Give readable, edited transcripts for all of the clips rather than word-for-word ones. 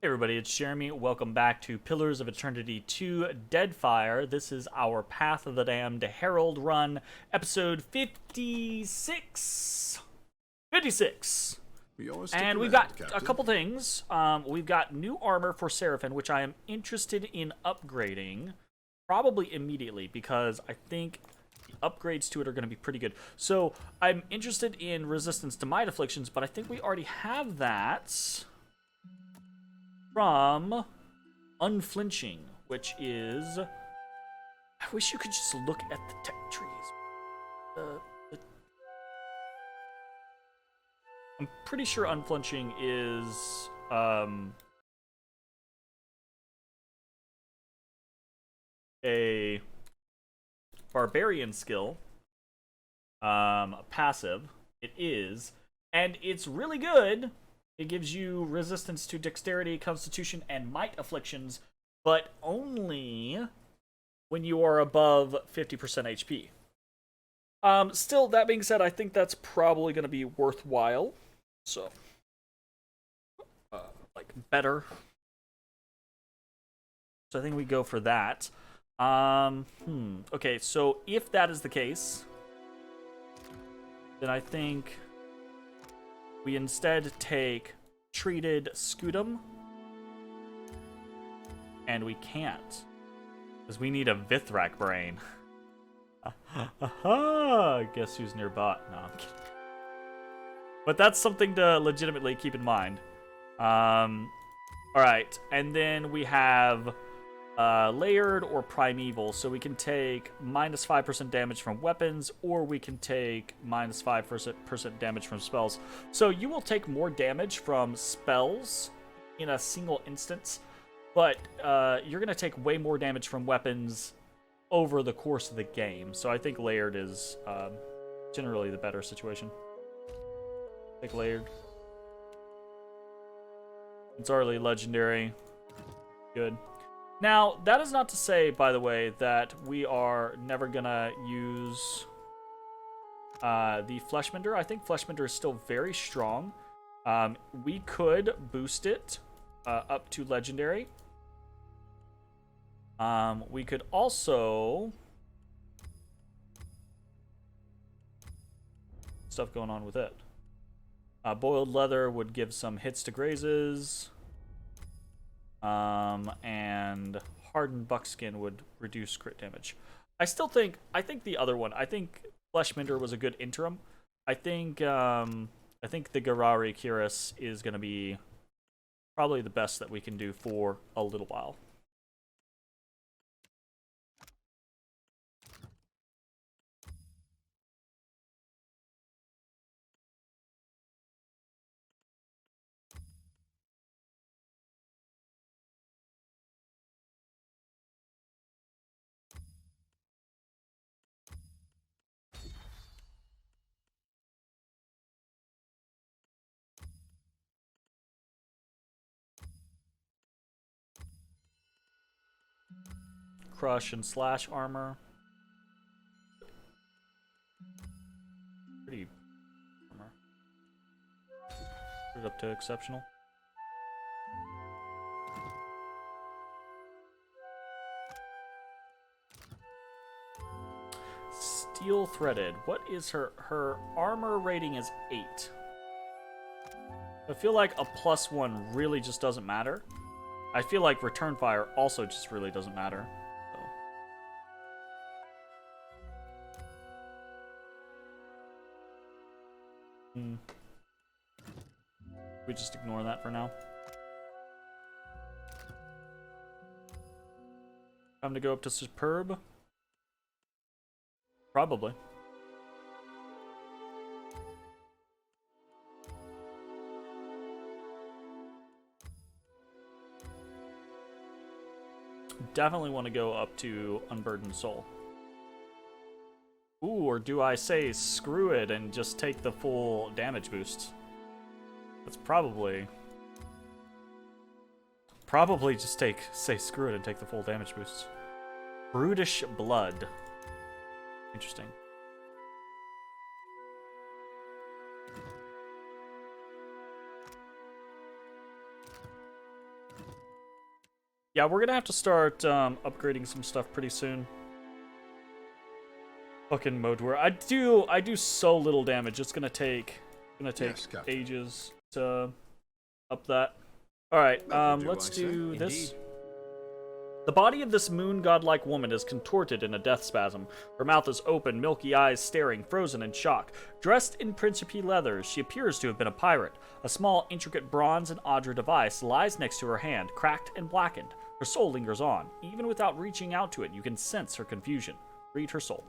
Hey everybody, it's Jeremy. Welcome back to Pillars of Eternity 2 Deadfire. This is our Path of the Damned Herald run, episode 56. 56. And we've got a couple things. We've got new armor for Seraphim, which I am interested in upgrading probably immediately because I think the upgrades to it are going to be pretty good. So I'm interested in resistance to might afflictions, but I think we already have that from unflinching, which is, I wish you could just look at the tech trees. I'm pretty sure unflinching is a barbarian skill, passive. It is, and it's really good. It gives you resistance to dexterity, constitution, and might afflictions, but only when you are above 50% HP. Still, that being said, I think that's probably going to be worthwhile. So, like, better. So I think we go for that. Okay, so if that is the case, then I think we instead take treated scutum, and we can't, because we need a Vithrak brain. Guess who's nearby? No, I'm kidding. But that's something to legitimately keep in mind. Alright, and then we have layered or primeval, so we can take minus 5% damage from weapons, or we can take minus 5% damage from spells. So you will take more damage from spells in a single instance, but you're going to take way more damage from weapons over the course of the game. So I think layered is generally the better situation. Take layered. It's already legendary. Good. Now, that is not to say, by the way, that we are never gonna use the Fleshmender. I think Fleshmender is still very strong. We could boost it up to legendary. We could also... stuff going on with it. Boiled leather would give some hits to grazes. And hardened buckskin would reduce crit damage. I think the other one, I think Fleshmender was a good interim. I think the Garari Cuirass is going to be probably the best that we can do for a little while. Crush and slash armor. Pretty armor. Put it up to exceptional. Steel threaded. What is her armor rating is 8. I feel like a +1 really just doesn't matter. I feel like return fire also just really doesn't matter. We just ignore that for now. Time to go up to superb. Probably. Definitely want to go up to unburdened soul. Ooh, or do I say screw it and just take the full damage boost? That's probably just say screw it and take the full damage boost. Brutish blood. Interesting. Yeah, we're gonna have to start upgrading some stuff pretty soon. Fucking Modwer. I do so little damage. It's gonna take Yes, ages to up that. All right, let's do this. The body of this moon godlike woman is contorted in a death spasm. Her mouth is open, milky eyes staring, frozen in shock. Dressed in principe leathers, she appears to have been a pirate. A small, intricate bronze and Audra device lies next to her hand, cracked and blackened. Her soul lingers on. Even without reaching out to it, you can sense her confusion. Read her soul.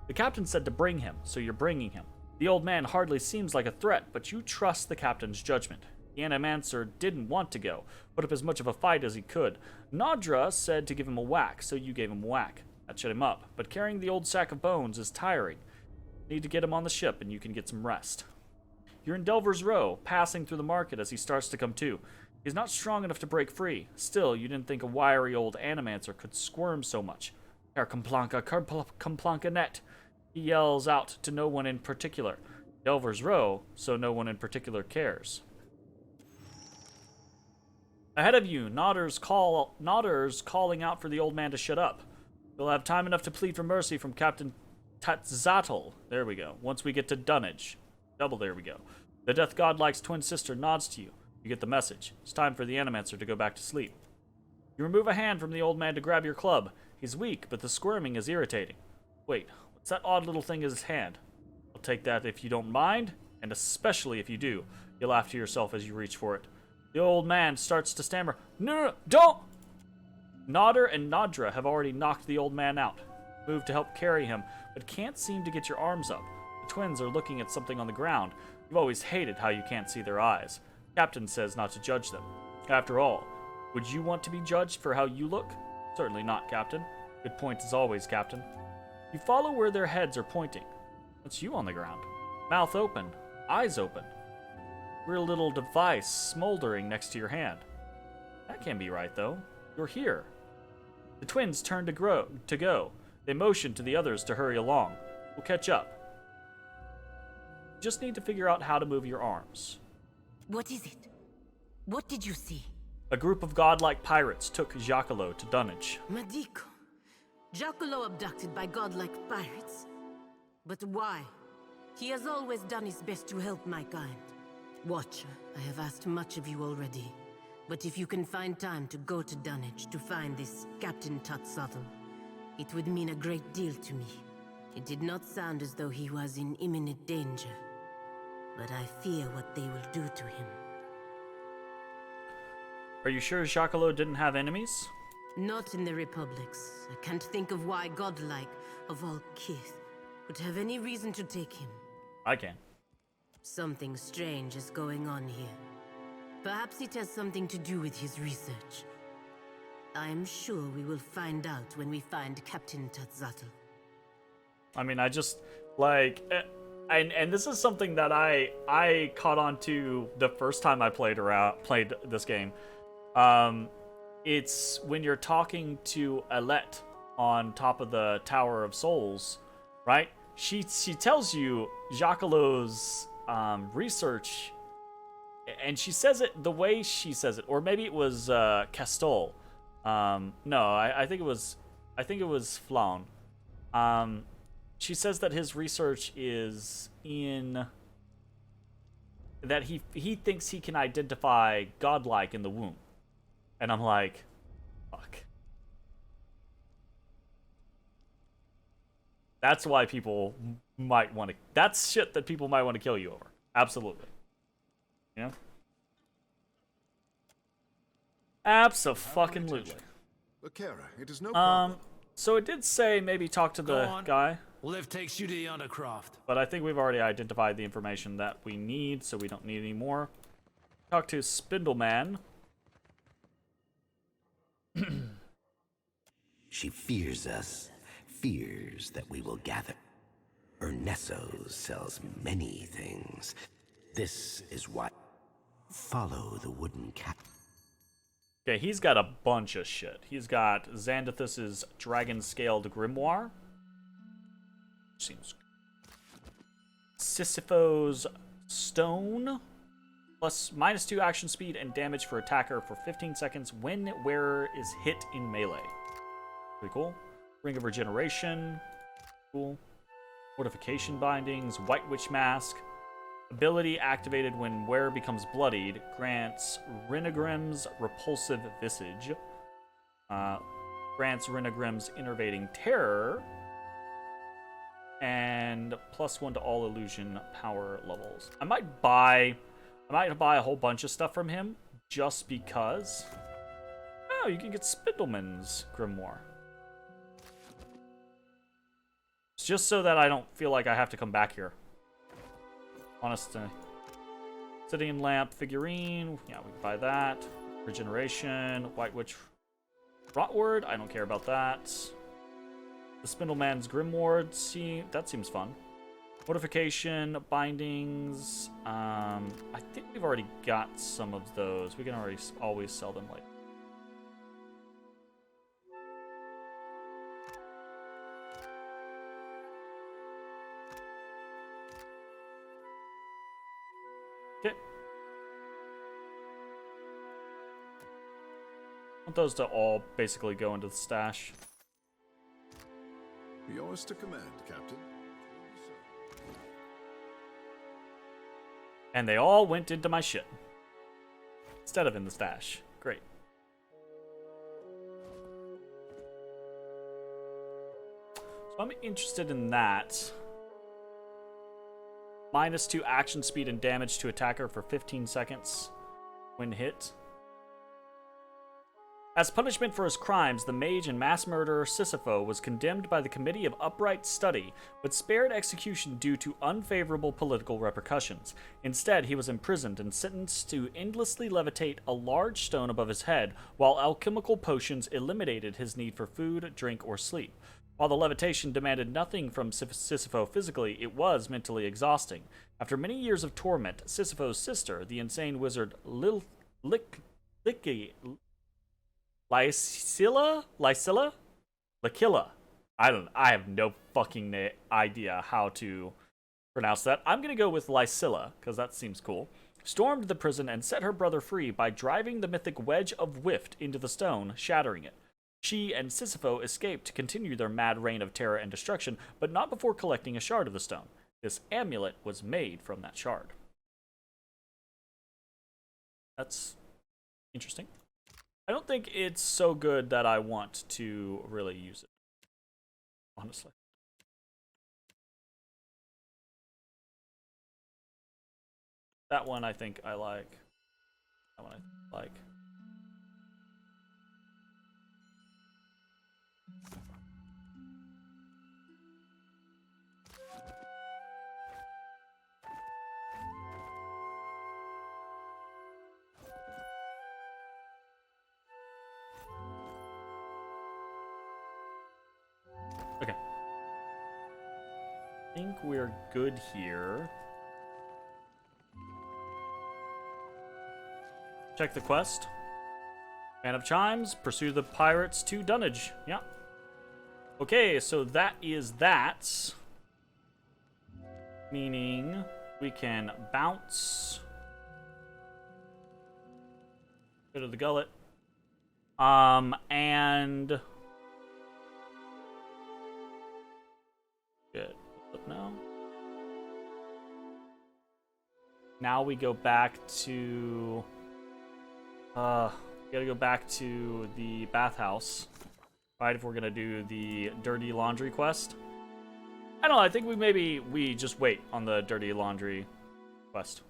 The captain said to bring him, so you're bringing him. The old man hardly seems like a threat, but you trust the captain's judgment. The Animancer didn't want to go, put up as much of a fight as he could. Nadra said to give him a whack, so you gave him a whack. That shut him up, but carrying the old sack of bones is tiring. Need to get him on the ship, and you can get some rest. You're in Delver's Row, passing through the market as he starts to come to. He's not strong enough to break free. Still, you didn't think a wiry old Animancer could squirm so much. Kerplanka net. He yells out to no one in particular. Delver's Row, so no one in particular cares. Ahead of you, Nodder's calling out for the old man to shut up. You'll have time enough to plead for mercy from Captain Tatzatl. There we go. Once we get to Dunnage. Double there we go. The Death Godlike's twin sister nods to you. You get the message. It's time for the Animancer to go back to sleep. You remove a hand from the old man to grab your club. He's weak, but the squirming is irritating. Wait, what's that odd little thing in his hand? I'll take that if you don't mind, and especially if you do. You'll laugh to yourself as you reach for it. The old man starts to stammer. No, don't! Nodder and Nadra have already knocked the old man out. Move to help carry him, but can't seem to get your arms up. The twins are looking at something on the ground. You've always hated how you can't see their eyes. Captain says not to judge them. After all, would you want to be judged for how you look? Certainly not, Captain. Good point as always, Captain. You follow where their heads are pointing. That's you on the ground. Mouth open, eyes open. Weird little device smoldering next to your hand. That can't be right, though. You're here. The twins turn to go. They motion to the others to hurry along. We'll catch up. You just need to figure out how to move your arms. What is it? What did you see? A group of godlike pirates took Jacalo to Dunnage. Madiko. Jacalo abducted by godlike pirates? But why? He has always done his best to help my kind. Watcher, I have asked much of you already. But if you can find time to go to Dunnage to find this Captain Tatzatl, it would mean a great deal to me. It did not sound as though he was in imminent danger. But I fear what they will do to him. Are you sure Jacalo didn't have enemies? Not in the Republics. I can't think of why godlike, of all kith, would have any reason to take him. I can. Something strange is going on here. Perhaps it has something to do with his research. I am sure we will find out when we find Captain Tatzatl. I mean, I just, like, and this is something that I caught on to the first time I played this game. It's when you're talking to Alette on top of the Tower of Souls, right? She tells you Jacalo's research, and she says it the way she says it, or maybe it was Castol. No, I think it was Flaun. She says that his research is in that he thinks he can identify godlike in the womb, and I'm like, fuck. That's why people might want to. That's shit that people might want to kill you over. Absolutely. You know? Abso-fucking-lutely. Kara, it is no problem. So it did say maybe talk to the guy. Lift takes you to the Undercroft. But I think we've already identified the information that we need, so we don't need any more. Talk to Spindleman. She fears us, fears that we will gather. Ernesto sells many things. This is why. Follow the wooden cat. Okay, he's got a bunch of shit. He's got Xandathus's dragon-scaled grimoire. Seems. Sisypho's stone. Plus -2 action speed and damage for attacker for 15 seconds when wearer is hit in melee. Pretty cool. Ring of Regeneration. Cool. Fortification Bindings. White Witch Mask. Ability activated when wearer becomes bloodied. Grants Renegrim's Repulsive Visage. Grants Renegrim's Innervating Terror. And +1 to all illusion power levels. I might buy a whole bunch of stuff from him just because. Oh, you can get Spindleman's Grimoire. Just so that I don't feel like I have to come back here. Honestly. Obsidian Lamp figurine. Yeah, we can buy that. Regeneration. White Witch Rotward. I don't care about that. The Spindleman's Grimoire. See, that seems fun. Fortification, bindings. I think we've already got some of those. We can always sell them later. Okay. I want those to all basically go into the stash. Yours to command, Captain. And they all went into my shit. Instead of in the stash. Great. So I'm interested in that. -2 action speed and damage to attacker for 15 seconds when hit. As punishment for his crimes, the mage and mass murderer Sisypho was condemned by the Committee of Upright Study, but spared execution due to unfavorable political repercussions. Instead, he was imprisoned and sentenced to endlessly levitate a large stone above his head, while alchemical potions eliminated his need for food, drink, or sleep. While the levitation demanded nothing from Sisypho physically, it was mentally exhausting. After many years of torment, Sisypho's sister, the insane wizard Lysilla? I have no fucking idea how to pronounce that. I'm gonna go with Lysilla, because that seems cool. Stormed the prison and set her brother free by driving the mythic Wedge of Whift into the stone, shattering it. She and Sisypho escaped to continue their mad reign of terror and destruction, but not before collecting a shard of the stone. This amulet was made from that shard. That's interesting. I don't think it's so good that I want to really use it, honestly. That one I think I like. That one I like. Okay. I think we're good here. Check the quest. Man of Chimes, pursue the pirates to Dunnage. Yeah. Okay, so that is that. Meaning we can bounce. Go to the gullet. And good. What's up now? Now we go back to we gotta go back to the bathhouse, right? If we're gonna do the dirty laundry quest. I don't know, I think we just wait on the dirty laundry quest.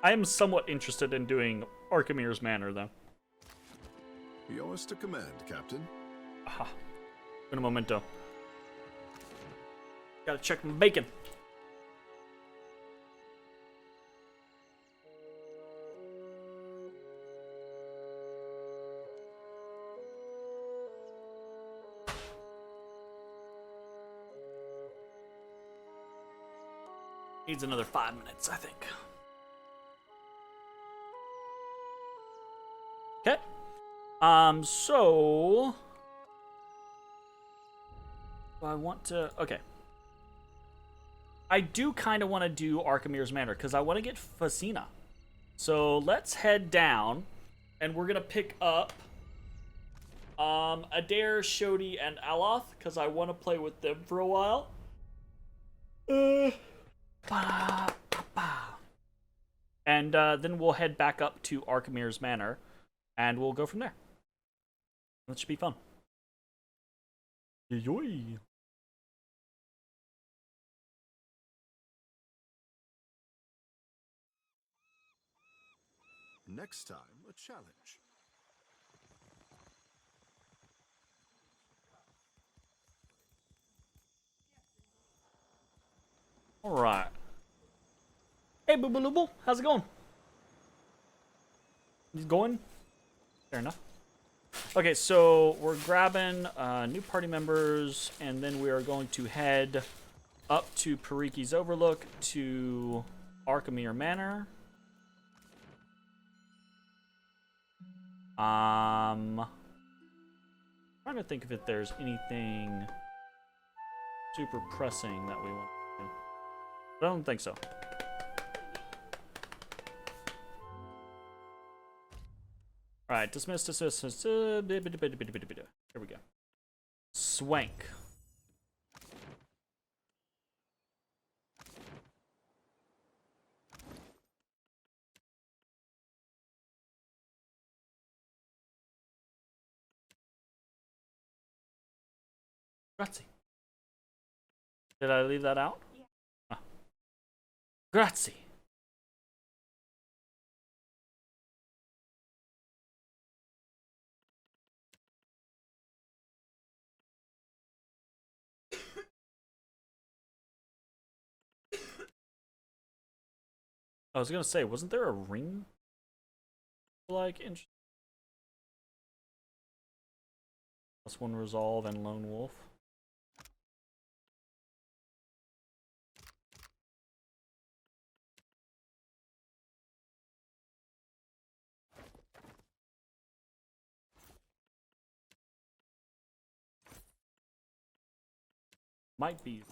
I am somewhat interested in doing Archimir's Manor, though. Yours to command, Captain. Aha. In a momento. Gotta check my bacon. Needs another 5 minutes, I think. So I want to. Okay. I do kind of want to do Archimir's Manor because I want to get Facina. So let's head down, and we're gonna pick up Adair, Shodi, and Aloth because I want to play with them for a while. And then we'll head back up to Archimir's Manor, and we'll go from there. That should be fun. Yoy. Next time, a challenge. All right. Hey, Boo Boo Looble, how's it going? He's going? Fair enough. Okay, so we're grabbing new party members, and then we are going to head up to Pariki's Overlook to Archimir Manor. Trying to think if there's anything super pressing that we want to do. But I don't think so. Alright, dismiss. Here we go. Swank. Grazie. Did I leave that out? Yeah. Ah. Grazie. I was gonna say, wasn't there a ring? Like, plus one resolve and lone wolf. Might be.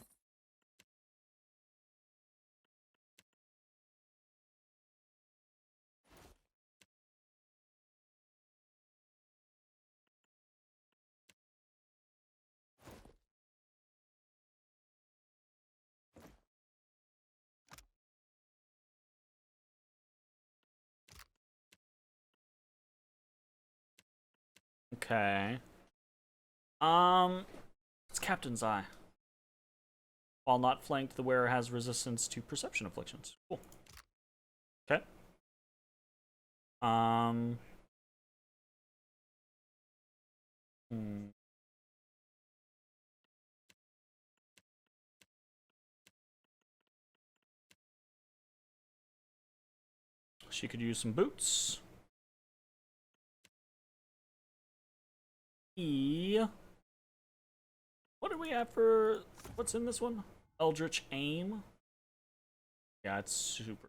Okay. It's Captain's Eye. While not flanked, the wearer has resistance to perception afflictions. Cool. Okay. She could use some boots. What do we have for... What's in this one? Eldritch Aim. Yeah, it's super.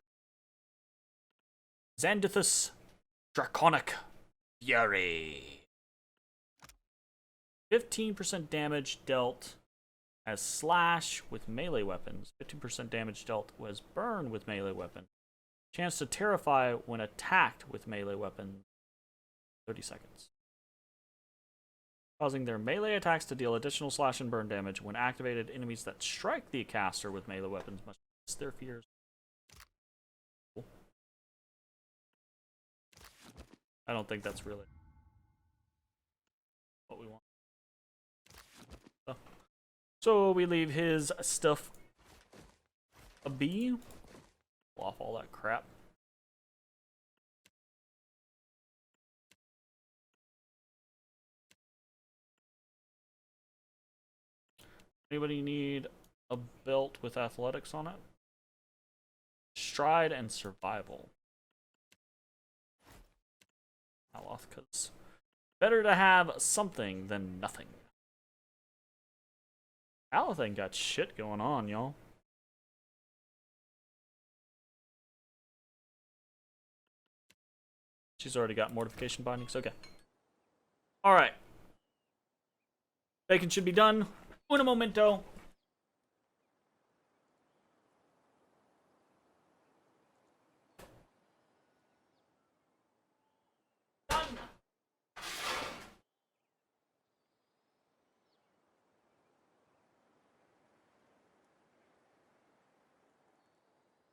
Xanduthus Draconic Fury. 15% damage dealt as slash with melee weapons. 15% damage dealt was burn with melee weapon. Chance to terrify when attacked with melee weapon. 30 seconds. Causing their melee attacks to deal additional slash and burn damage. When activated, enemies that strike the caster with melee weapons must face their fears. Cool. I don't think that's really what we want. So we leave his stuff a B. Pull off all that crap. Anybody need a belt with athletics on it? Stride and survival. Aloth, because better to have something than nothing. Aloth ain't got shit going on, y'all. She's already got mortification bindings. Okay. All right. Bacon should be done. Un momento.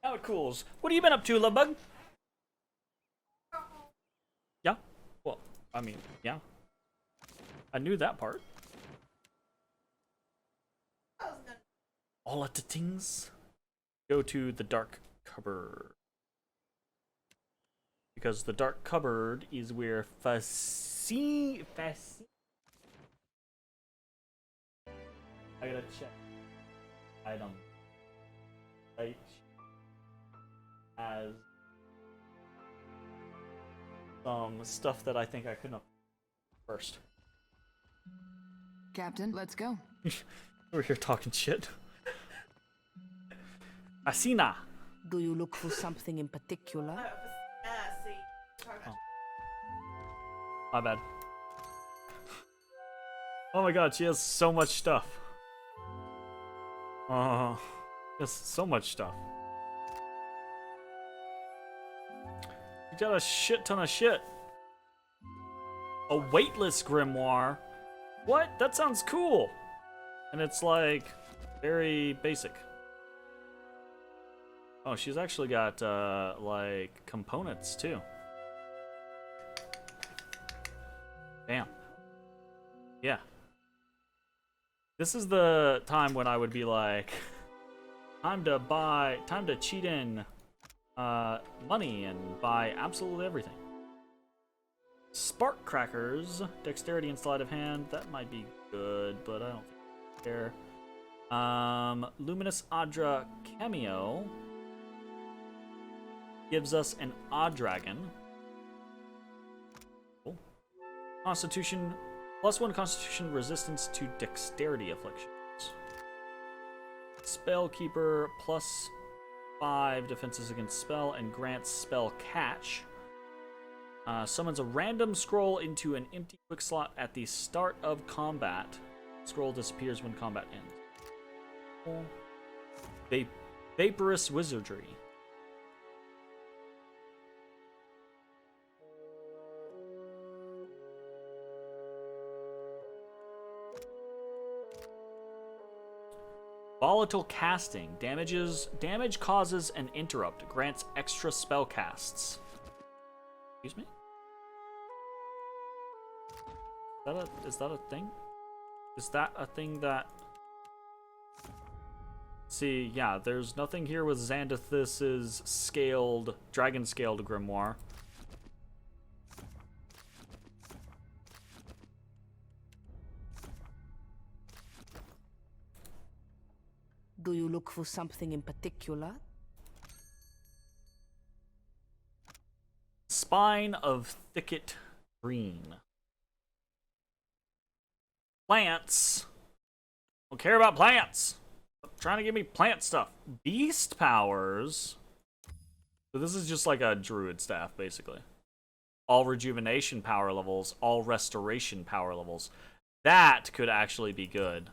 Now it cools. What have you been up to, Lovebug? Yeah? Well, I mean, yeah. I knew that part. All at the things. Go to the dark cupboard. Because the dark cupboard is where I gotta check. Item. Right. As some stuff that I think I couldn't first. Captain, let's go. We're here talking shit. Asina. Do you look for something in particular? Oh. My bad. Oh my god, she has so much stuff. Oh, just so much stuff. You got a shit ton of shit. A weightless grimoire? What? That sounds cool. And it's like very basic. Oh, she's actually got like components too. Damn. Yeah. This is the time when I would be like, time to cheat in money and buy absolutely everything. Spark crackers, dexterity and sleight of hand, that might be good, but I don't care. Luminous Adra cameo gives us an Odd Dragon. Cool. Constitution, +1 Constitution resistance to dexterity afflictions. Spellkeeper, +5 defenses against spell and grants spell catch. Summons a random scroll into an empty quick slot at the start of combat. Scroll disappears when combat ends. Vaporous Wizardry. Volatile Casting. Damage causes an interrupt. Grants extra spell casts. Excuse me? Is that a thing? Is that a thing that... See, yeah, there's nothing here with Xandathis's dragon-scaled grimoire. Do you look for something in particular? Spine of Thicket Green. Plants. Don't care about plants. Stop trying to give me plant stuff. Beast powers. So this is just like a druid staff, basically. All rejuvenation power levels, all restoration power levels. That could actually be good.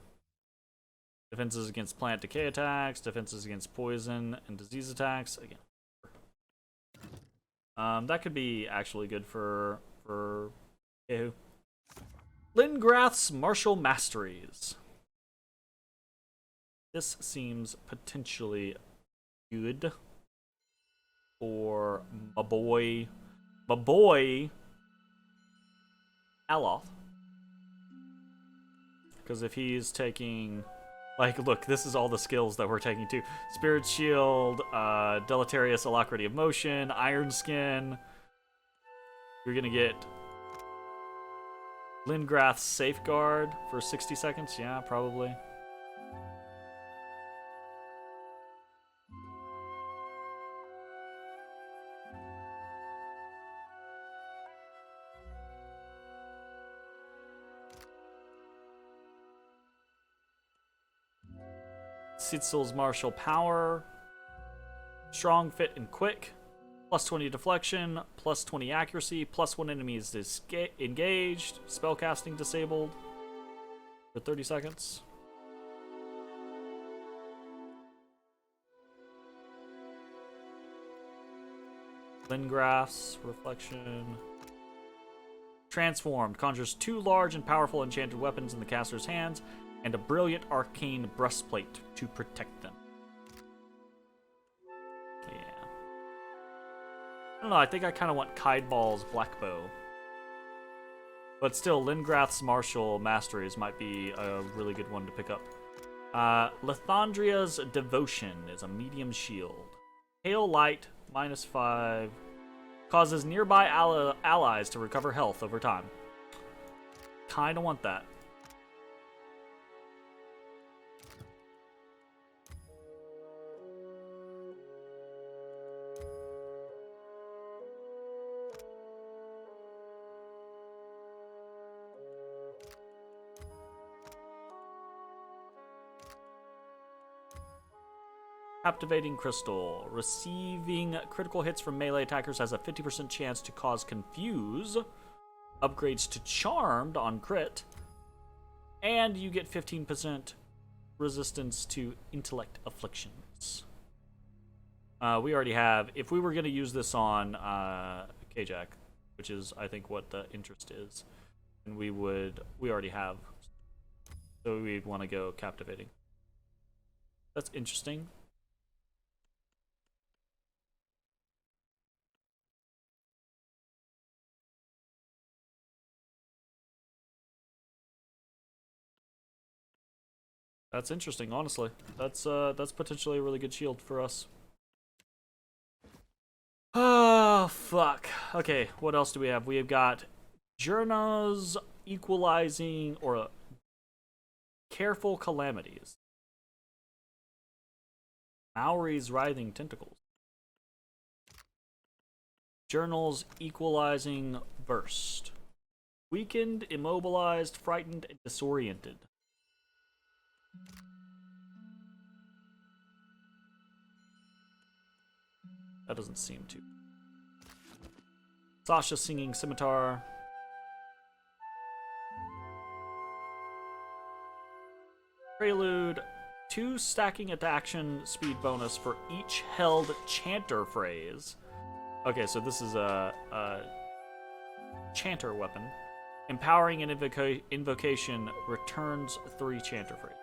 Defenses against plant decay attacks, defenses against poison and disease attacks. Again, that could be actually good for Yehu. Lingrath's Martial Masteries. This seems potentially good for my boy Aloth. Because if he's taking... Like, look, this is all the skills that we're taking too. Spirit Shield, Deleterious Alacrity of Motion, Iron Skin. You're gonna get Lingrath's Safeguard for 60 seconds. Yeah, probably. Sitzel's Martial Power. Strong, Fit, and Quick. Plus 20 deflection, plus 20 accuracy, plus 1 enemy is engaged, spellcasting disabled for 30 seconds. Lingraph's reflection. Transformed conjures 2 large and powerful enchanted weapons in the caster's hands and a brilliant arcane breastplate to protect them. Yeah. I don't know, I think I kind of want Kaidbal's Blackbow. But still, Lingrath's Martial Masteries might be a really good one to pick up. Lithandria's Devotion is a medium shield. Hail Light, -5. Causes nearby allies to recover health over time. Kinda want that. Captivating Crystal. Receiving critical hits from melee attackers has a 50% chance to cause Confuse. Upgrades to Charmed on crit. And you get 15% resistance to Intellect Afflictions. We already have... If we were going to use this on Kajak, which is, I think, what the interest is, and we already have. So we'd want to go Captivating. That's interesting. That's interesting, honestly. That's potentially a really good shield for us. Oh, fuck. Okay, what else do we have? We have got Jurna's Equalizing, or Careful Calamities. Maori's Writhing Tentacles. Journal's Equalizing Burst. Weakened, immobilized, frightened, and disoriented. That doesn't seem to. Sasha Singing Scimitar. Prelude. 2 stacking action speed bonus for each held chanter phrase. Okay, so this is a chanter weapon. Empowering an invocation returns 3 chanter phrases.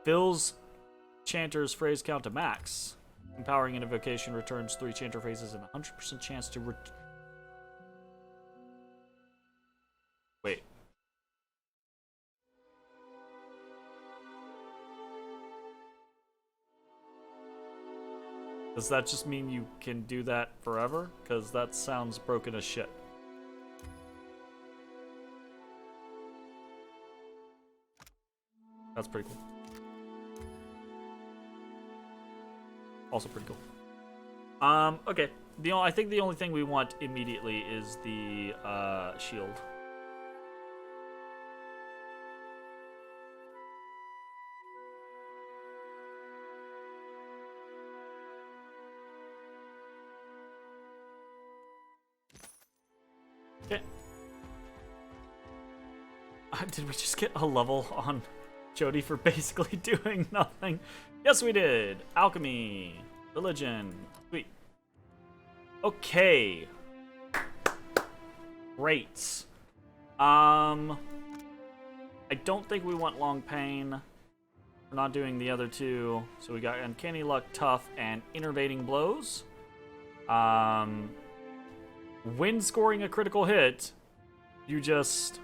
Fills chanter's phrase count to max. Empowering an invocation returns 3 chanter phrases and 100% chance to Wait. Does that just mean you can do that forever? Because that sounds broken as shit. That's pretty cool. Also pretty cool. Okay. I think the only thing we want immediately is the shield. Okay. Did we just get a level on Jody for basically doing nothing? Yes, we did. Alchemy. Religion. Sweet. Okay. Great. I don't think we want Long Pain. We're not doing the other 2. So we got Uncanny Luck, Tough, and Innervating Blows. When scoring a critical hit, you just...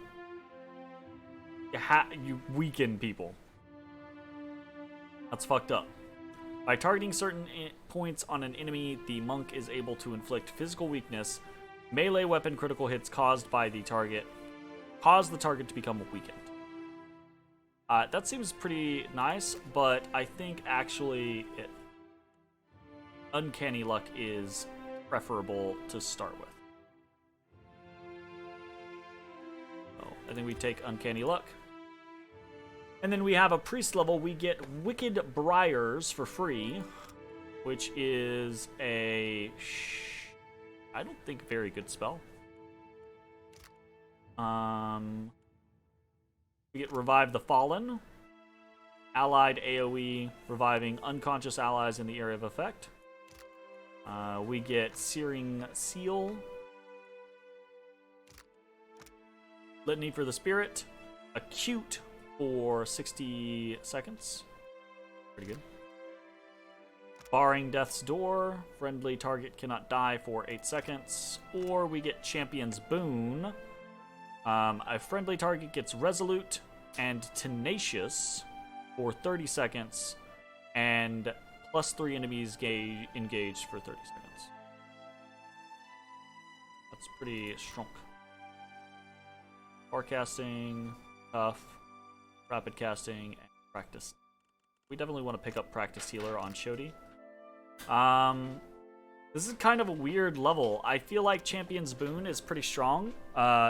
you weaken people. That's fucked up. By targeting certain points on an enemy, the monk is able to inflict physical weakness. Melee weapon critical hits caused by the target cause the target to become weakened. That seems pretty nice, but I think actually Uncanny Luck is preferable to start with. So I think we take Uncanny Luck. And then we have a priest level. We get Wicked Briars for free, which is a, I don't think, very good spell. We get Revive the Fallen. Allied AoE, reviving unconscious allies in the area of effect. We get Searing Seal. Litany for the Spirit. Acute for 60 seconds. Pretty good. Barring Death's Door. Friendly target cannot die for 8 seconds. Or we get Champion's Boon. A friendly target gets Resolute and Tenacious for 30 seconds, and plus 3 enemies engaged for 30 seconds. That's pretty strong. Forecasting, tough, rapid casting, and practice. We definitely want to pick up Practice Healer on Shodi. This is kind of a weird level. I feel like Champion's Boon is pretty strong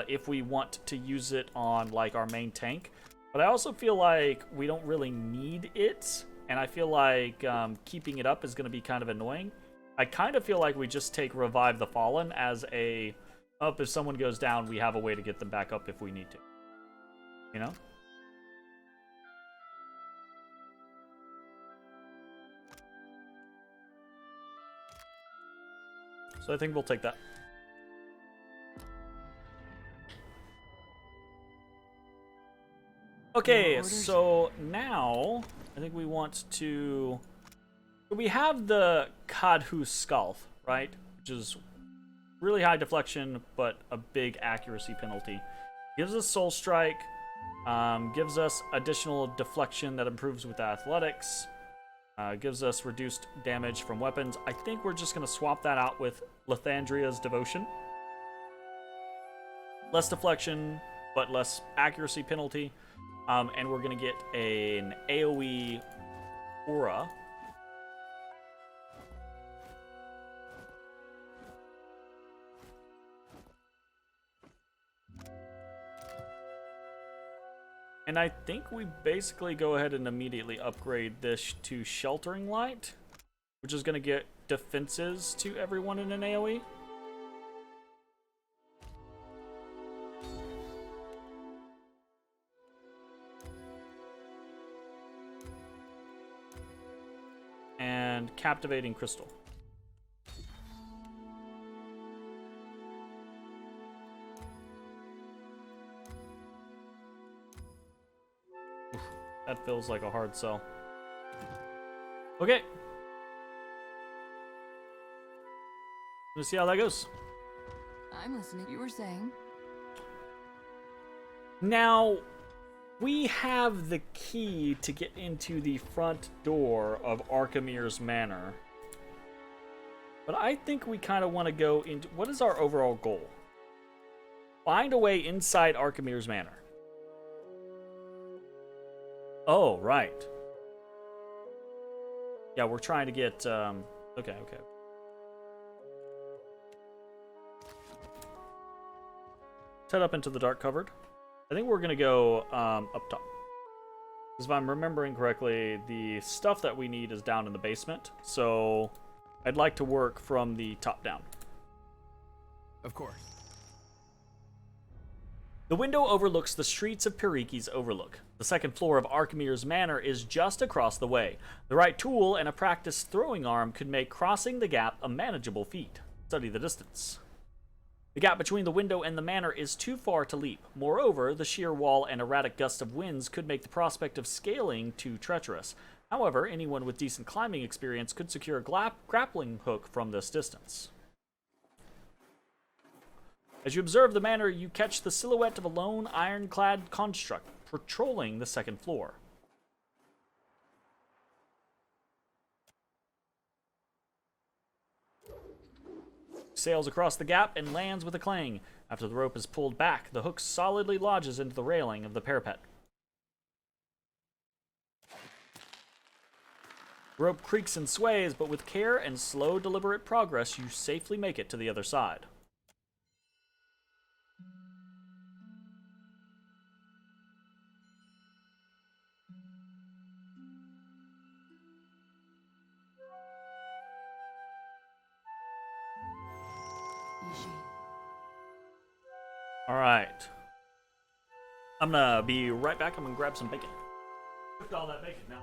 if we want to use it on like our main tank. But I also feel like we don't really need it, and I feel like keeping it up is going to be kind of annoying. I kind of feel like we just take Revive the Fallen as a, if someone goes down, we have a way to get them back up if we need to. You know? So I think we'll take that. Okay, so now I think we want to... We have the Kadhu Skalth, right? Which is really high deflection, but a big accuracy penalty. Gives us Soul Strike, gives us additional deflection that improves with athletics, gives us reduced damage from weapons. I think we're just going to swap that out with Lathandria's Devotion. Less deflection, but less accuracy penalty. And we're going to get an AoE Aura. And I think we basically go ahead and immediately upgrade this to Sheltering Light, which is going to get defenses to everyone in an AoE. And Captivating Crystal. Oof, that feels like a hard sell. Okay. Let's see how that goes. I'm listening. You were saying? Now, we have the key to get into the front door of Archimir's Manor. But I think we kind of want to go into... What is our overall goal? Find a way inside Archimir's Manor. Oh, right. Yeah, we're trying to get... Okay. Let's head up into the Dark Covered. I think we're going to go up top. Because if I'm remembering correctly, the stuff that we need is down in the basement. So I'd like to work from the top down. Of course. The window overlooks the streets of Periki's Overlook. The second floor of Archimir's Manor is just across the way. The right tool and a practiced throwing arm could make crossing the gap a manageable feat. Study the distance. The gap between the window and the manor is too far to leap. Moreover, the sheer wall and erratic gust of winds could make the prospect of scaling too treacherous. However, anyone with decent climbing experience could secure a grappling hook from this distance. As you observe the manor, you catch the silhouette of a lone ironclad construct patrolling the second floor. Sails across the gap and lands with a clang. After the rope is pulled back, the hook solidly lodges into the railing of the parapet. The rope creaks and sways, but with care and slow, deliberate progress, you safely make it to the other side. right. I'm gonna be right back. I'm gonna grab some bacon. Cooked all that bacon now.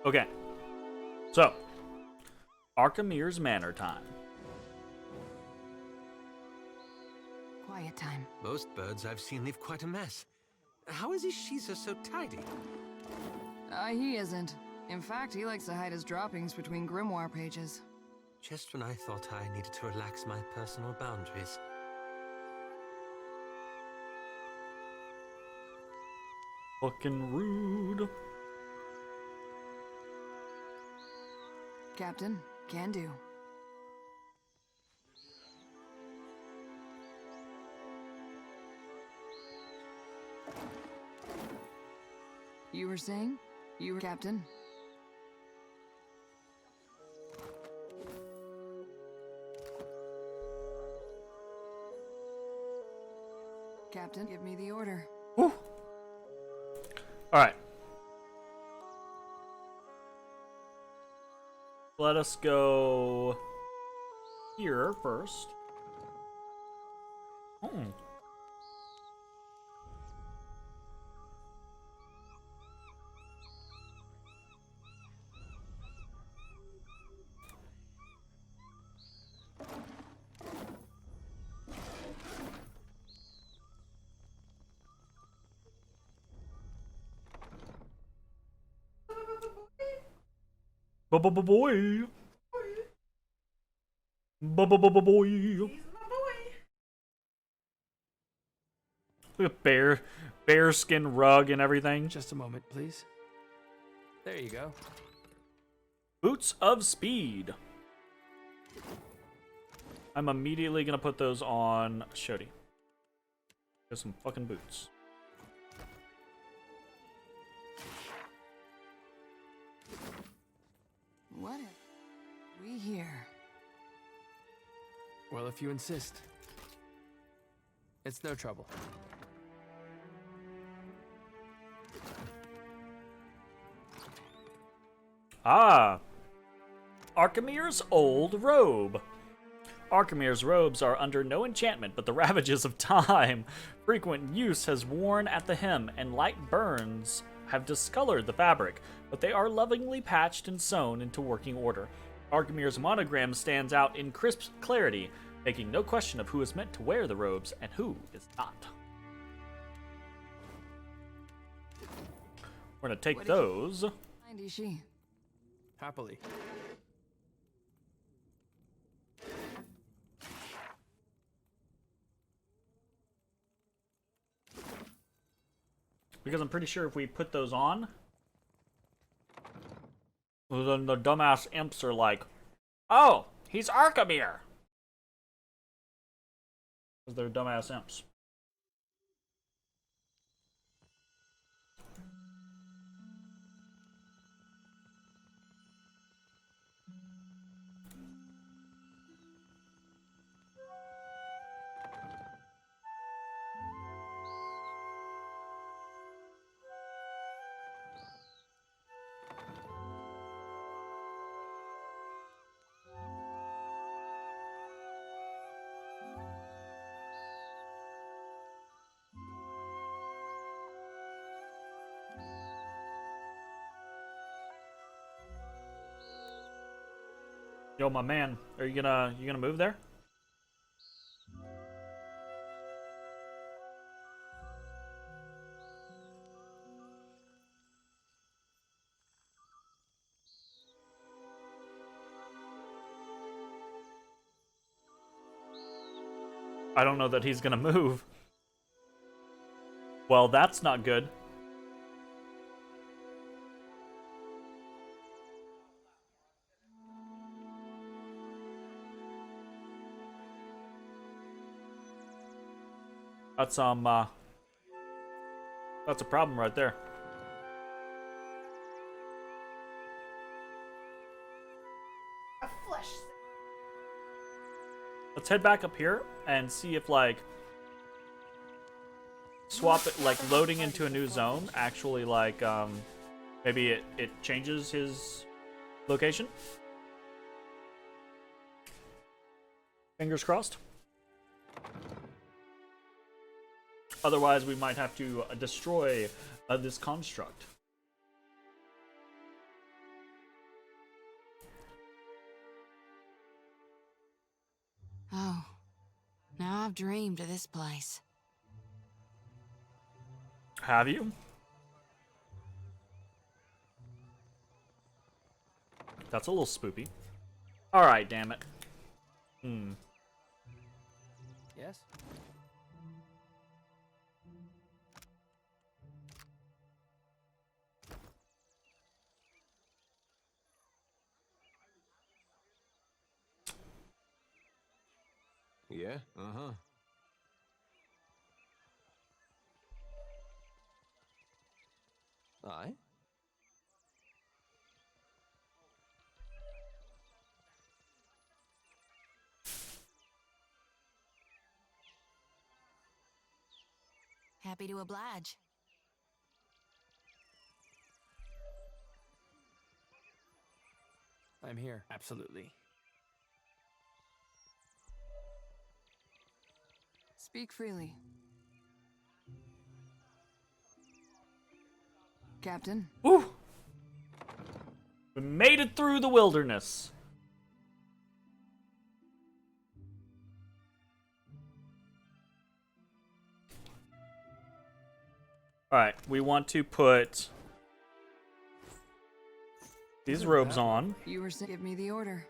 Okay. So, Archimere's Manor time. Quiet time. Most birds I've seen leave quite a mess. How is Ishiza so tidy? He isn't. In fact, he likes to hide his droppings between grimoire pages. Just when I thought I needed to relax my personal boundaries. Fucking rude. Captain, can do. You were saying? You were Captain? Captain, give me the order. Whew. Alright. Let us go here first. Boy. Boy. Look at bear skin rug and everything. Just a moment, please. There you go. Boots of Speed. I'm immediately gonna put those on Shodi. Get some fucking boots. What have we here? Well, if you insist. It's no trouble. Ah! Archimere's old robe. Archimere's robes are under no enchantment but the ravages of time. Frequent use has worn at the hem, and light burns have discolored the fabric, but they are lovingly patched and sewn into working order. Archimere's monogram stands out in crisp clarity, making no question of who is meant to wear the robes and who is not. We're gonna take those. Find Ishi. Happily. Because I'm pretty sure if we put those on, then the dumbass imps are like, oh, he's Archimere! Because they're dumbass imps. Yo, my man, are you gonna move there? I don't know that he's gonna move. Well, that's not good. That's that's a problem right there. Let's head back up here and see if, like, swap it, like, loading into a new zone actually, like, maybe it changes his location. Fingers crossed. Otherwise, we might have to destroy this construct. Oh, now I've dreamed of this place. Have you? That's a little spoopy. Alright, damn it. Yes? Yeah? Uh-huh. Aye? Happy to oblige. I'm here, absolutely. Speak freely. Captain, Woo! We made it through the wilderness. Alright, we want to put these robes on. you were saying give me the order.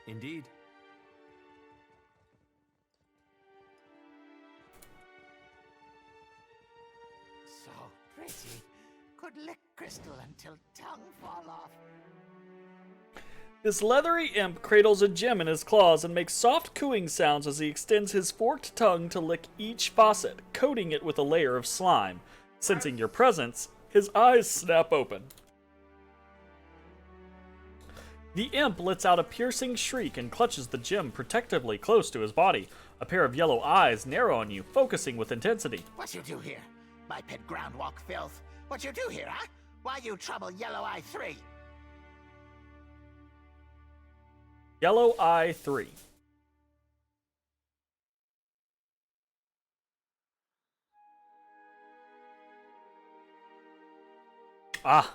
Indeed. So pretty. Could lick crystal until tongue fall off. This leathery imp cradles a gem in his claws and makes soft cooing sounds as he extends his forked tongue to lick each faucet, coating it with a layer of slime. Sensing your presence, his eyes snap open. The imp lets out a piercing shriek and clutches the gem protectively close to his body. A pair of yellow eyes narrow on you, focusing with intensity. What you do here? My pet groundwalk filth. What you do here, huh? Why you trouble Yellow Eye 3? Yellow Eye 3. Ah,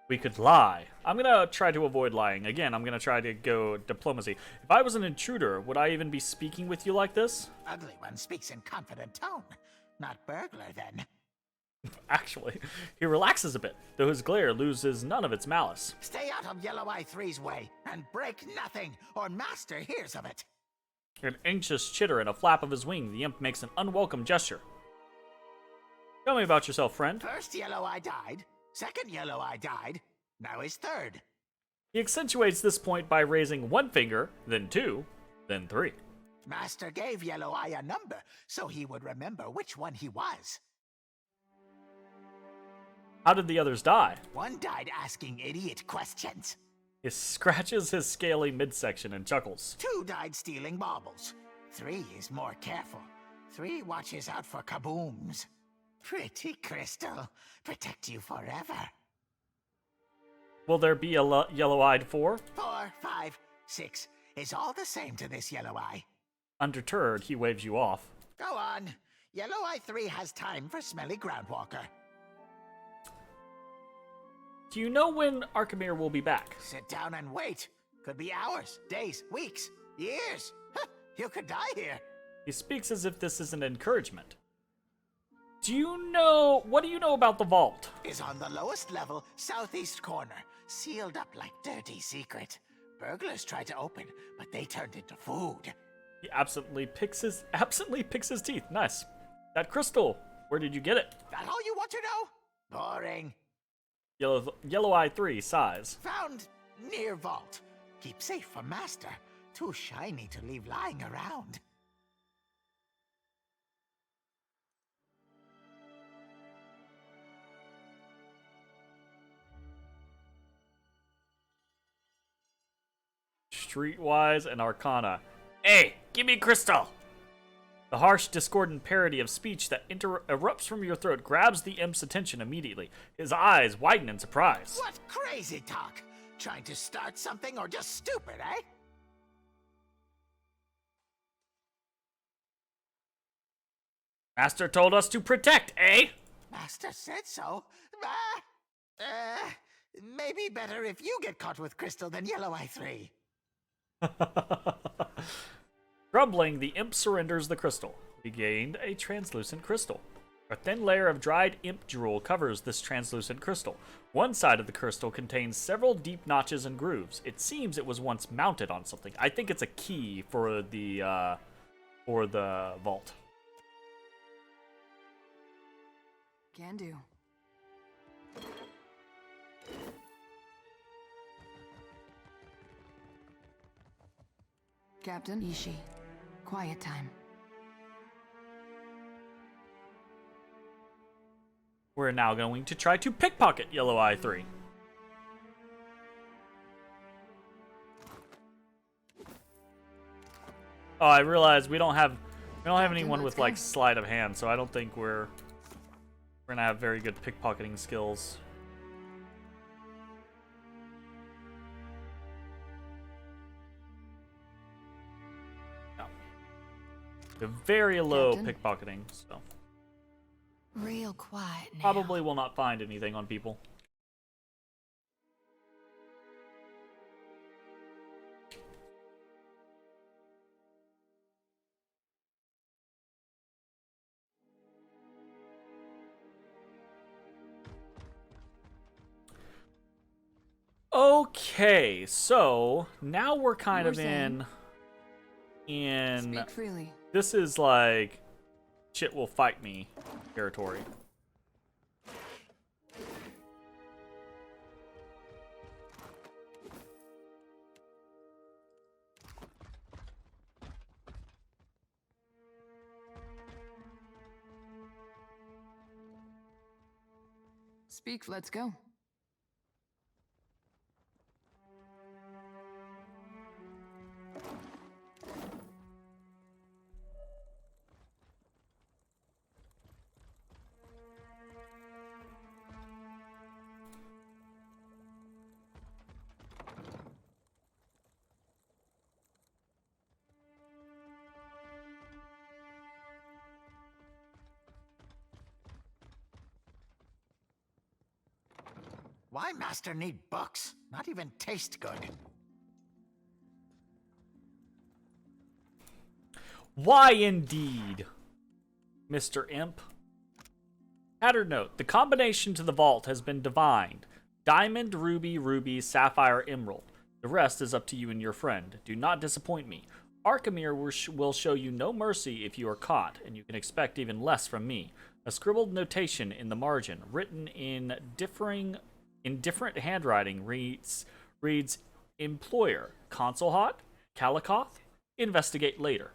we could lie. I'm gonna try to avoid lying. Again, I'm gonna try to go diplomacy. If I was an intruder, would I even be speaking with you like this? Ugly one speaks in confident tone. Not burglar, then. Actually, he relaxes a bit, though his glare loses none of its malice. Stay out of Yellow Eye 3's way, and break nothing, or Master hears of it. An anxious chitter and a flap of his wing, the imp makes an unwelcome gesture. Tell me about yourself, friend. First Yellow Eye died, second Yellow Eye died, now he's third. He accentuates this point by raising one finger, then two, then three. Master gave Yellow Eye a number, so he would remember which one he was. How did the others die? One died asking idiot questions. He scratches his scaly midsection and chuckles. Two died stealing baubles. Three is more careful. Three watches out for kabooms. Pretty crystal. Protect you forever. Will there be a yellow-eyed 4? 4, 5, 6 is all the same to this Yellow Eye. Undeterred, he waves you off. Go on. Yellow Eye 3 has time for smelly groundwalker. Do you know when Arkhamir will be back? Sit down and wait. Could be hours, days, weeks, years. You could die here. He speaks as if this is an encouragement. What do you know about the vault? Is on the lowest level, southeast corner. Sealed up like dirty secret. Burglars tried to open, but they turned into food. He absently picks his teeth. Nice. That crystal. Where did you get it? That all you want to know? Boring. Yellow Eye 3, size. Found near vault. Keep safe for master. Too shiny to leave lying around. Streetwise and Arcana. Hey, give me crystal! The harsh, discordant parody of speech that erupts from your throat grabs the imp's attention immediately. His eyes widen in surprise. What crazy talk? Trying to start something or just stupid, eh? Master told us to protect, eh? Master said so. Maybe better if you get caught with crystal than Yellow Eye 3. Grumbling, the imp surrenders the crystal. We gained a translucent crystal. A thin layer of dried imp drool covers this translucent crystal. One side of the crystal contains several deep notches and grooves. It seems it was once mounted on something. I think it's a key for the vault. Can do. Captain Ishii, quiet time. We're now going to try to pickpocket Yellow Eye 3. Oh, I realize we don't have anyone with like sleight of hand, so I don't think we're gonna have very good pickpocketing skills. No. We have very low Captain? pickpocketing, so Real quiet now. probably will not find anything on people. Okay, so now we're kind of in Speak freely. this is like shit will fight me territory. Speak, let's go. Why master need books? Not even taste good. Why indeed, Mr. Imp? Tattered note, the combination to the vault has been divined. Diamond, ruby, ruby, sapphire, emerald. The rest is up to you and your friend. Do not disappoint me. Archimere will show you no mercy if you are caught, and you can expect even less from me. A scribbled notation in the margin, written in different handwriting, reads employer, Consul Hot, Kalikoth, investigate later.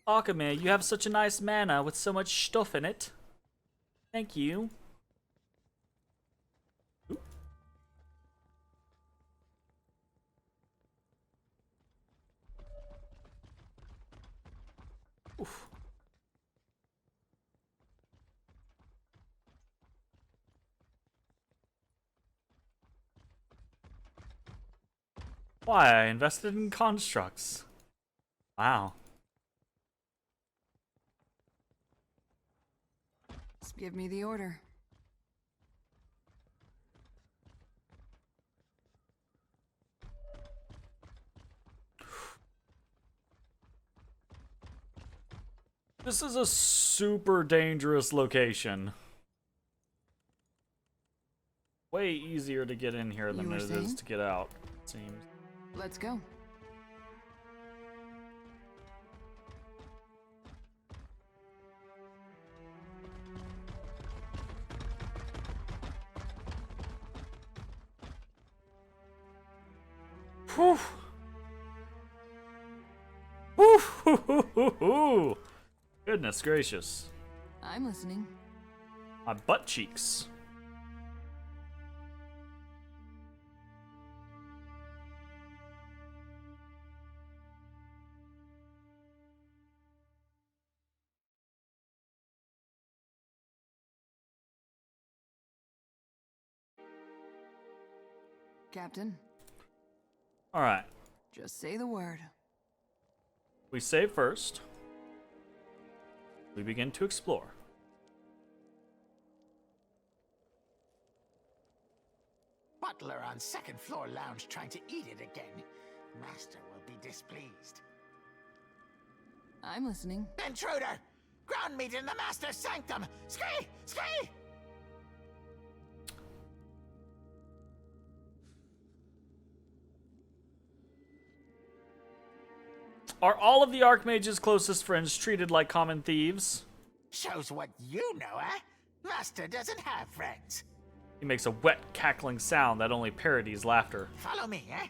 Akame, you have such a nice mana with so much stuff in it. Thank you. Ooh. Oof. Why, I invested in constructs. Wow. Give me the order. This is a super dangerous location. Way easier to get in here than it is to get out, it seems. Let's go. Whew. Whew. Hoo, hoo, hoo, hoo. Goodness gracious. I'm listening. My butt cheeks. Captain, Alright. just say the word. We save first. We begin to explore. Butler on second floor lounge trying to eat it again. Master will be displeased. I'm listening. Intruder! Ground meat in the master's sanctum! Ski! Ski! Are all of the Archmage's closest friends treated like common thieves? Shows what you know, eh? Master doesn't have friends. He makes a wet, cackling sound that only parodies laughter. Follow me, eh?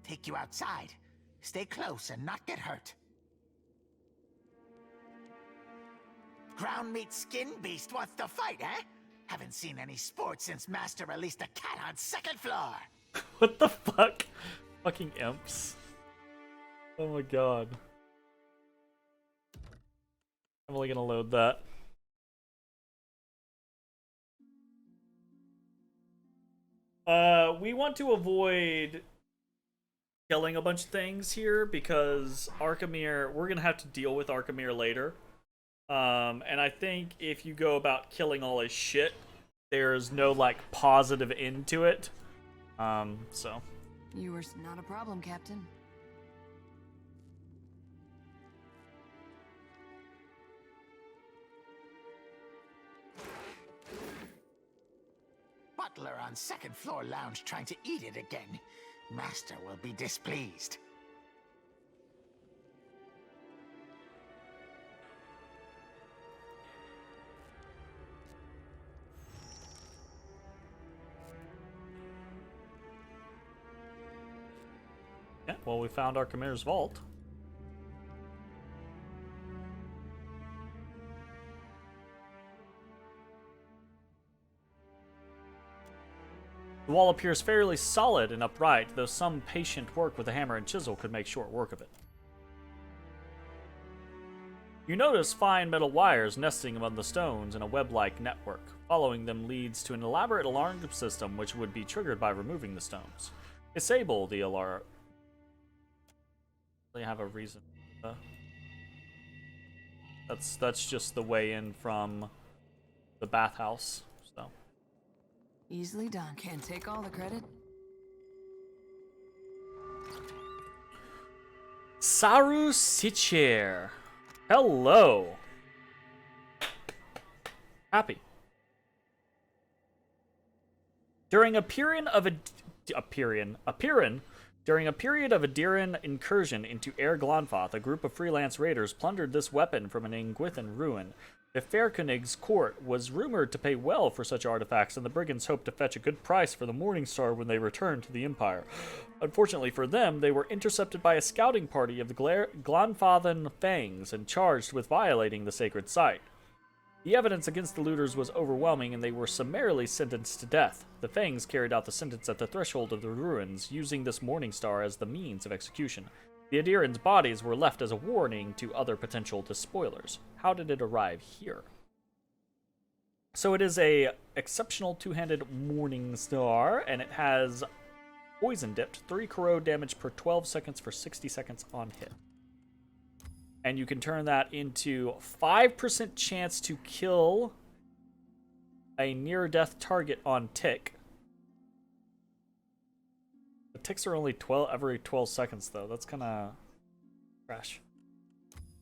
Take you outside. Stay close and not get hurt. Ground meat skin beast wants to fight, eh? Haven't seen any sports since Master released a cat on second floor. What the fuck? Fucking imps. Oh my god. I'm only gonna load that. We want to avoid killing a bunch of things here because Archimere, we're gonna have to deal with Archimere later. And I think if you go about killing all his shit, there's no like positive end to it. So. You were not a problem, Captain. Butler on second floor lounge trying to eat it again. Master will be displeased. Yeah, well, we found Archimere's vault. The wall appears fairly solid and upright, though some patient work with a hammer and chisel could make short work of it. You notice fine metal wires nesting among the stones in a web-like network. Following them leads to an elaborate alarm system which would be triggered by removing the stones. Disable the alarm. They have a reason. That's just the way in from the bathhouse. So. Easily done. Can't take all the credit. Saru Sicher. Hello. Happy. During a period of Adiran incursion into Air Glonfoth, a group of freelance raiders plundered this weapon from an Ingwithan ruin. The Fairkonig's court was rumored to pay well for such artifacts, and the brigands hoped to fetch a good price for the Morningstar when they returned to the Empire. Unfortunately for them, they were intercepted by a scouting party of the Glonfothan Fangs and charged with violating the sacred site. The evidence against the looters was overwhelming, and they were summarily sentenced to death. The Fangs carried out the sentence at the threshold of the ruins, using this Morningstar as the means of execution. The Adirans' bodies were left as a warning to other potential despoilers. How did it arrive here? So it is a exceptional two-handed Morningstar, and it has poison dipped, 3 corrode damage per 12 seconds for 60 seconds on hit. And you can turn that into 5% chance to kill a near-death target on tick. The ticks are only every 12 seconds, though. That's kind of trash.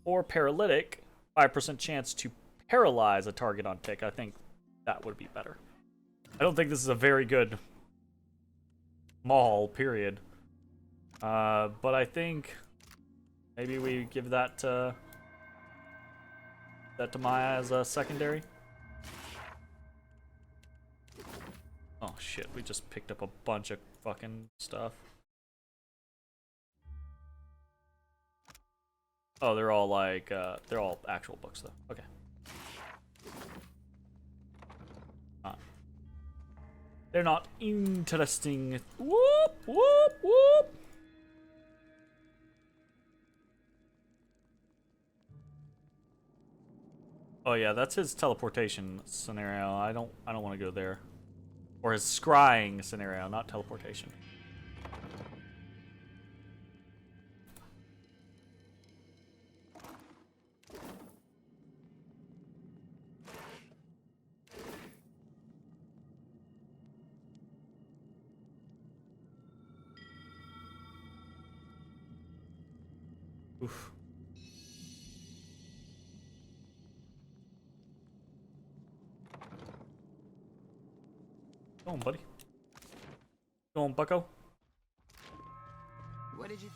Or paralytic, 5% chance to paralyze a target on tick. I think that would be better. I don't think this is a very good maul, period. But I think maybe we give that to Maya as a secondary. Oh shit, we just picked up a bunch of fucking stuff. Oh, they're all like, they're all actual books though. Okay. They're not interesting. Whoop, whoop, whoop. Oh yeah, that's his teleportation scenario. I don't want to go there. Or his scrying scenario, not teleportation. Oof. Go on, buddy. Go on, bucko. What did you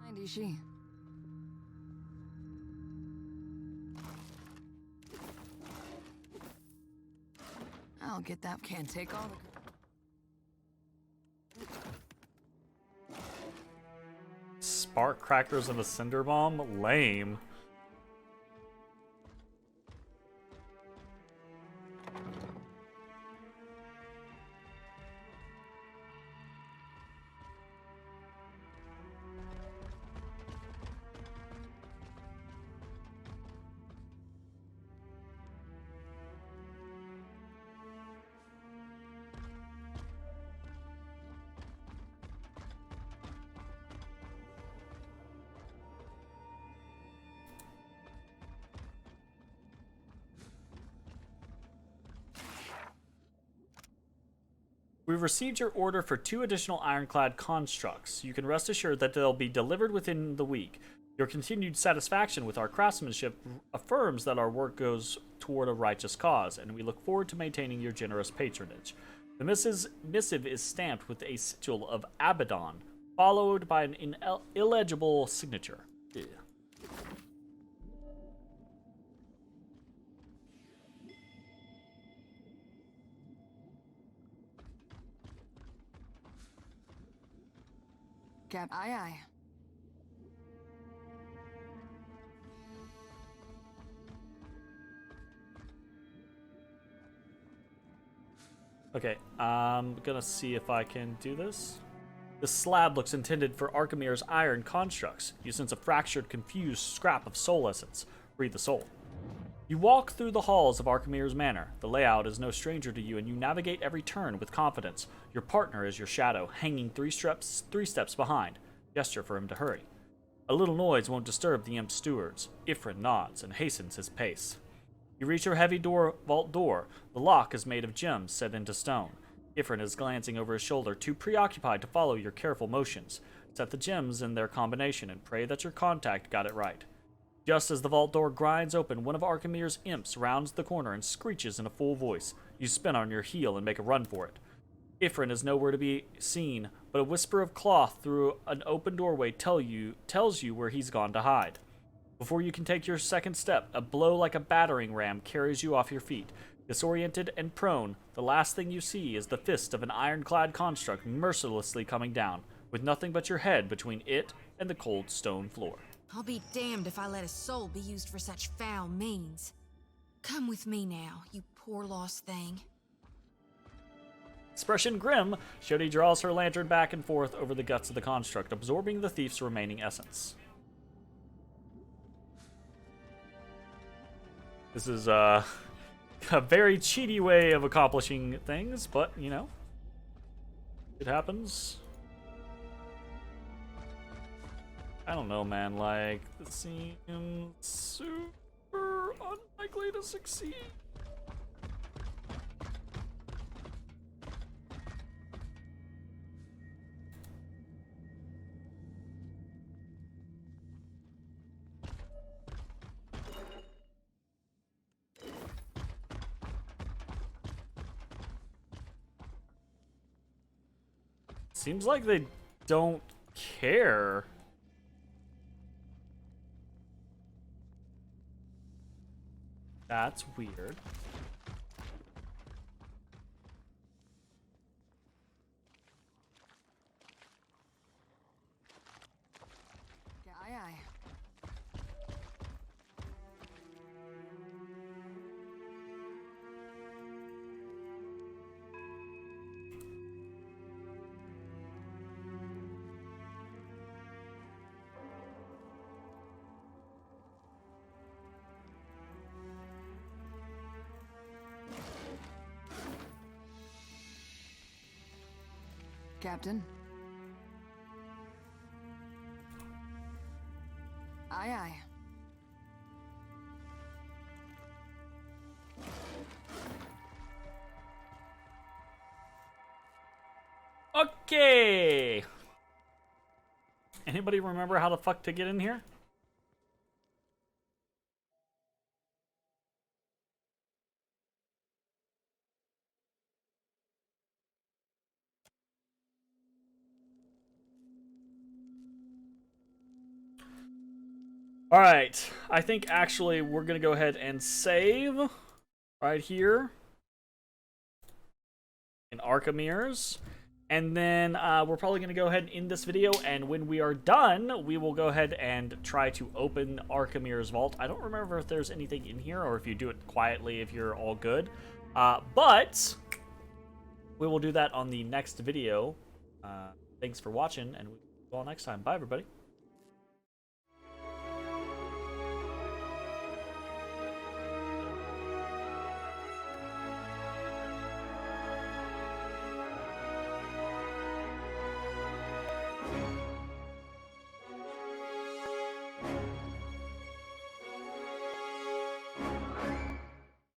find, Ishi? I'll get that. Can't take all the... Spark crackers and a cinder bomb? Lame. We've received your order for 2 additional ironclad constructs. You can rest assured that they'll be delivered within the week. Your continued satisfaction with our craftsmanship affirms that our work goes toward a righteous cause, and we look forward to maintaining your generous patronage. The missive is stamped with a sigil of Abaddon, followed by an illegible signature. Ugh. Cap, aye, aye. Okay, I'm gonna see if I can do this. This slab looks intended for Archimere's iron constructs. You sense a fractured, confused scrap of soul essence. Breathe the soul. You walk through the halls of Archimere's manor. The layout is no stranger to you, and you navigate every turn with confidence. Your partner is your shadow, hanging three steps behind. Gesture for him to hurry. A little noise won't disturb the imp's stewards. Ifrin nods and hastens his pace. You reach your heavy vault door. The lock is made of gems set into stone. Ifrin is glancing over his shoulder, too preoccupied to follow your careful motions. Set the gems in their combination and pray that your contact got it right. Just as the vault door grinds open, one of Archimere's imps rounds the corner and screeches in a full voice. You spin on your heel and make a run for it. Ifrin is nowhere to be seen, but a whisper of cloth through an open doorway tells you where he's gone to hide. Before you can take your second step, a blow like a battering ram carries you off your feet. Disoriented and prone, the last thing you see is the fist of an ironclad construct mercilessly coming down, with nothing but your head between it and the cold stone floor. I'll be damned if I let a soul be used for such foul means. Come with me now, you poor lost thing. Expression grim, Shodi draws her lantern back and forth over the guts of the construct, absorbing the thief's remaining essence. This is a very cheaty way of accomplishing things, but, you know, it happens. I don't know, man, like, this seems super unlikely to succeed. Seems like they don't care. That's weird. Aye, aye. Captain. Aye, aye. Okay. Anybody remember how the fuck to get in here? All right, I think actually we're gonna go ahead and save right here in Archimedes, and then we're probably gonna go ahead and end this video. And when we are done, we will go ahead and try to open Archimedes' vault. I don't remember if there's anything in here or if you do it quietly if you're all good, but we will do that on the next video. Thanks for watching, and we'll see you all next time. Bye, everybody.